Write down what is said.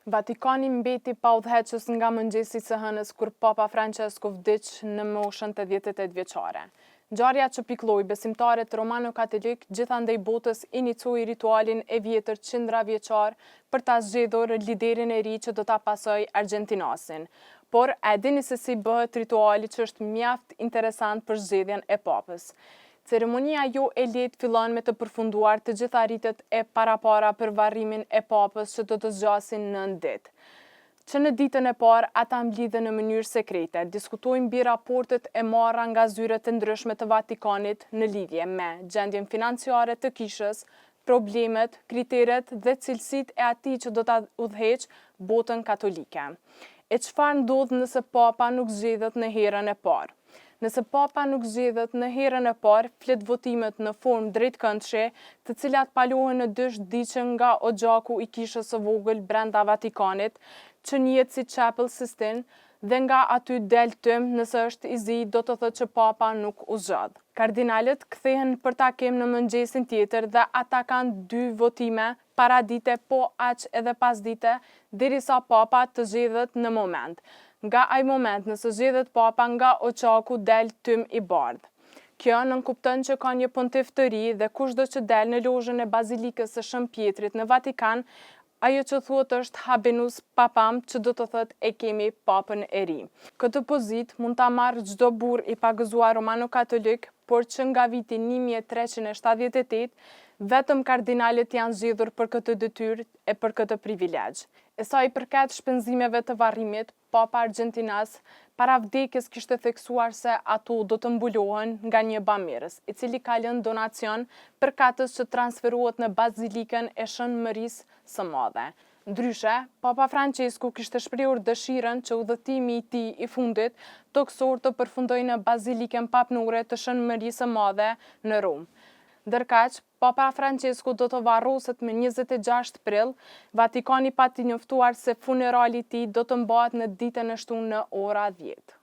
Vatikani mbeti pa udhëheqës nga mëngjesi së hënës kur Papa Francesco vdiq në moshën 88 vjeçare. Ngjarja që piklloi besimtarët romano-katolik gjithandej botës inicoi ritualin e vjetër qindra vjeçar për ta zgjedhur liderin e ri që do ta pasojë Argjentinasin. Por a dini se si bëhet rituali që është mjaft interesant për zgjedhjen e papës? Ceremonia jo e lehtë fillon me të përfunduar të gjitha ritet e parapara për varrimin e papës që do të zgjasin 9 ditë. Që në ditën e parë ata mblidhen në mënyrë sekrete, diskutojnë mbi raportet e marra nga zyret të ndryshme të Vatikanit në lidhje me gjendjen financiare të kishës, problemet, kriteret dhe cilësitë e atij që do ta udhëheqë botën katolike. E çfarë ndodh nëse papa nuk zgjedhet në herën e parë? Nëse papa nuk zgjedhet në herën e parë, flet votimet në formë drejtkëndshë, të cilat palohen në dysh diqen nga oxhaku i kishës së vogël brenda Vatikanit, që njihet si Chapel Sistine, dhe nga aty del tym nëse është i zi, do të thotë që papa nuk u zgjodh. Kardinalët kthehen për takim në mëngjesin tjetër dhe ata kanë 2 votime paradite, po aq edhe pasdite, derisa papa të zgjedhet në moment. Nga ai moment nëse zgjedhet papa nga oxhaku del tym i bardhë. Kjo nënkupton që ka një pontif të ri dhe kushdo që del në lozhën e bazilikës së Shën Pjetrit në Vatikan, ajo që thuhet është habemus papam, që do të thotë e kemi papën e ri. Këtë pozitë mund ta marrë çdo burr i pagëzuar romano-katolik, por që nga viti 1378 vetëm kardinalët janë zgjedhur për këtë detyrë e për këtë privilegj. E sa i përket shpenzimeve të varrimit, Papa Argjentinas para vdekjes kishte theksuar se ato do të mbulohen nga një bamirës, i cili ka lënë donacion për katës që transferohet në bazilikën e Shënmërisë së Madhe. Ndryshe, Papa Francesco kishte shprehur dëshirën që udhëtimi i tij i fundit toksor të përfundojë në bazilikën papnore të Shënmërisë së Madhe në Rom. Ndërkaq, Papa Francesco do të varroset me 26 prill, Vatikani pati njoftuar se funerali i tij do të mbahet në ditën e shtunë në ora 10.